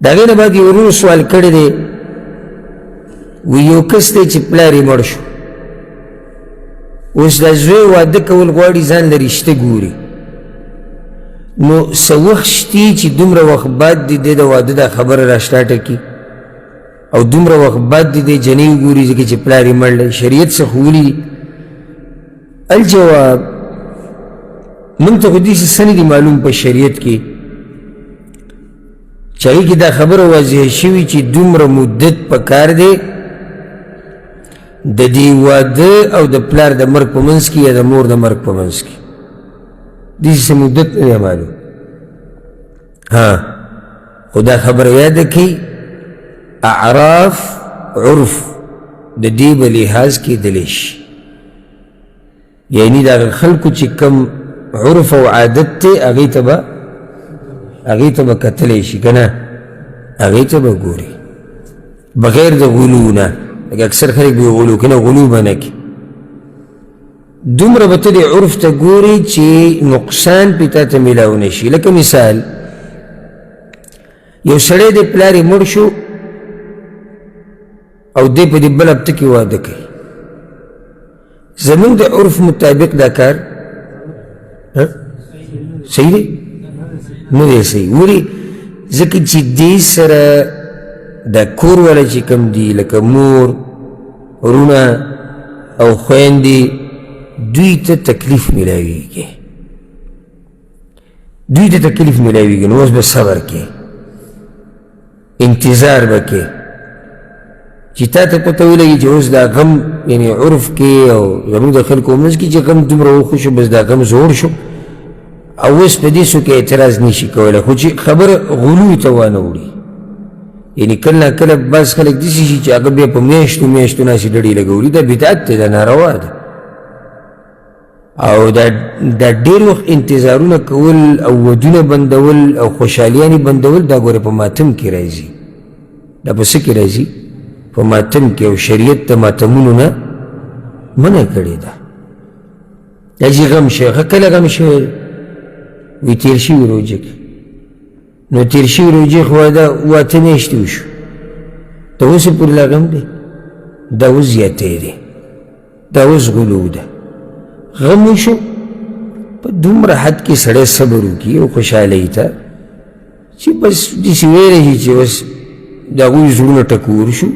دا غیر بعد یو ورور سوال کړی دی وی یو کس دی چې پلار یې مړ شو اوس دا زوی واده کول غواړي ځان له رشته ګوري نو څه وخت شتي چې دومره وخت بعد دی د واده دا خبره را سټارټه کړي او دومره وخت بعد دی جنې وګوري ځکه چې پلار یې مړ دی شریعت څه ښوولي دي الجواب موږ ته خو داسې څه نه دي معلوم په شریعت کې چې هغې کې دا خبره واضح شوي چې دومره مدت پکار دی د دې واده او د پلار د مرګ په منځ کې یا د مور د مرګ په منځ کې داسې څه مدت نه دی معلوم خو دا خبره یاده کړئ اعراف عرف د دې به لحاظ کېدلی شي یعنی د هغه خلکو چې کوم عرف او عادت دی هغې ته به کتلی شي که نه هغې ته به ګوري بغیر د غلو نه لکه اکثر خلک به غلو که نه غلو به نه کړي دومره به ته د عرف ته ګوري چې نقصان پې تا ته میلاو نه شي لکه مثال یو سړی د پلار یې مړ شو او دی په دې بل هفته کې واده کوي زمونږ د عرف مطابق دا کار صحیح دی نه دی صحیح ولې ځکه چې دې سره دا کور والا چې کوم دي لکه مور وروڼه او خویندې دوی ته تکلیف میلاویږي نو اوس به صبر کې انتظار به کې چې تا ته پته ولګي چې اوس دا غم یعنی عرف کې او زموږ د خلکو منځ کې چې غم دومره وخو شو بس دا غم زور شو او اوس په دې څوک اعتراض نشي کولی خو چې خبره غلو ته وانه وړي یعنی کله نه کله بعض خلک داسې شي چې هغه بیا په میاشتو ناسې ډډې لګولي دا بدعت دی دا ناروا ده او دا ډېر وخت انتظارونه کول او ودونه بندول او خوشحالیانې بندول دا ګوره په ماتم کې راځي دا په څه کې راځي په ماتم کې او شریعت د ماتمونو نه منع کړې ده دا چې غم شي کله غم شوی وی تیر شوي روژه کې نو تیر شوي روژې خو دا 8 میاشتې وشو دا اوسې پورې لا غم دی دا اوس زیاتی دی دا اوس غلو ده غم وشو په دومره حد کې سړی صبر وکړي او خوشحالۍ ته چې بس داسې ویلی شي چې بس د هغوی زړونه ټکور شو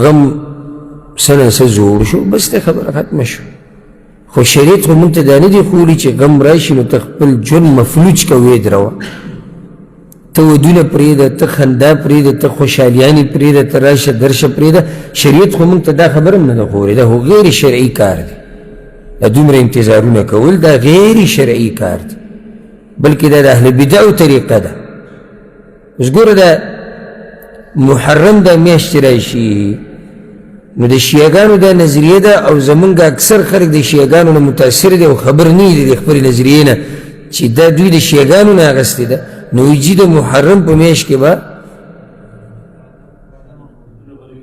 غم څه نه څه زوړ شو بس د خبره ختمه شو خو شریعت خو موږ ته دا نه دي ښوولي چې غم راشي نو ته خپل ژوند مفلوج کوې دروه ته ودونه پرېږده ته خندا پرېږده ته خوشحالیانې پرېږده ته راشه درشه پرېږده شریعت خو موږ ته دا خبره هم نه ده ښوولې دا خو غیر شرعي کار دی دا دومره انتظارونه کول دا غیر شرعي کار دی بلکې دا د اهل بدعو طریقه ده اوس ګوره دا محرم دا میاشتې راشي نو د شیعګانو دا نظریه ده او زمونږ اکثر خلک د شیعګانو نه متاثر دي او خبر نه دي د خپلې نظریې نه چې دا دوی د شیعګانو نه اخیستې ده نو ویجي د محرم په میاشت کې به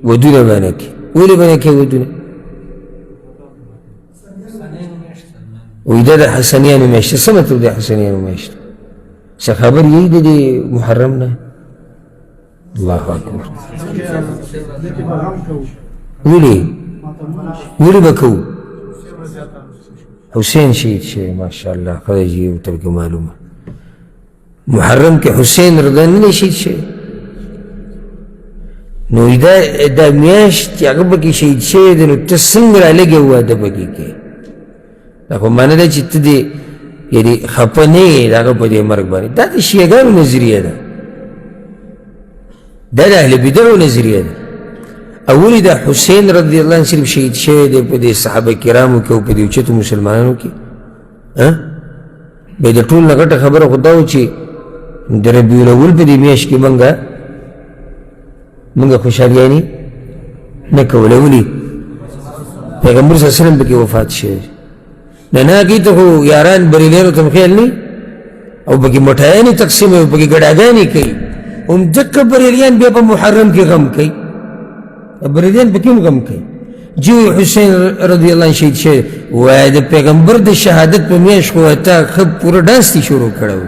ودونه به نه کوي ولې به نه کوي ودونه وی دا د حسنیانو میاشت څه مطلب د حسنیانو میاشت څه خبر یې د محرم نه الله اکبر ولې به کوو حسین شهید شوی ماشاءالله خدای جي ورته کې معلومه محرم کې حسین رضا نه شهید شوی نو دا میاشت چې هغه پکې شهید شوی دی نو ته څنګه رالګې واده پکې کوې دا خو معنی ده چې ته دې یعنې خفه نه یې د هغه په دې مرګ باندې دا د شیعګانو نظریه ده دا د اهل بدعو نظریه ده او ولې دا حسین رضی الله عنه صرف شهید شوی دی په دې صحابه کرامو کې او په دې اوچتو مسلمانانو کې بیا د ټول نه غټه خبره خو دا و چې د ربیع الاول په دې میاشت کې موږ خوشحالیانې نه کوله ولې پیغمبر صلی الله علیه وسلم پکې وفات شوی نه هغې ته خو یاران بریلیانو ته خیال نه او پکې مټایانې تقسیم او پکې ګډاګانې کوي همدقه بریلیان بیا په محرم کې غم کوي بریلیان پکې هم غم کوي جو حسین رضی الله عنه شهید شوی وایي د پیغمبر د شهادت په میاشت خو تا ښه پوره ډانس دې شروع کړی و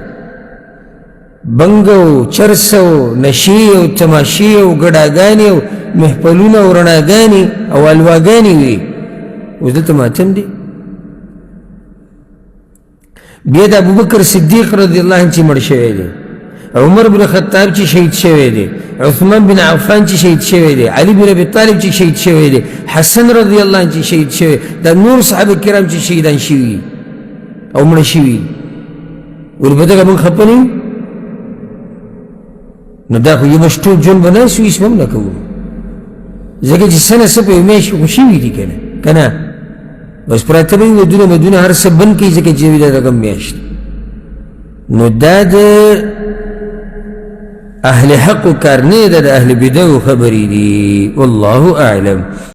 بنګ او چرس او نشي او تماشې او ګډاګانې او محفلونه او رڼاګانې او الواګانې وي اوس دلته ماتم دی بیا د ابوبکر صدیق رضی الله عنه چې مړ شوی دی عمر بن خطاب چې شهید شوی دی عثمان بن عفان چې شهید شوی دی علي بن ابي طالب چې شهید شوی دی حسن رضی الله عنه چې شهید شوی دا نور صحابه کرام چې شهیدان شوي او مړه شوي ورپدغه موږ خفه نه یو نو دا خو یو ټول ژوند به ناست وو هېڅ به هم نه کوو ځکه چې څه نه څه په یو میاشت کې خو شوي دي که نه بس پراته به وي ودونه مدونه هر څه بند کوي ځکه چې دا رقم میاشت نو دا د اهل حق کار نه ده د اهل بدعو خبرې دي والله اعلم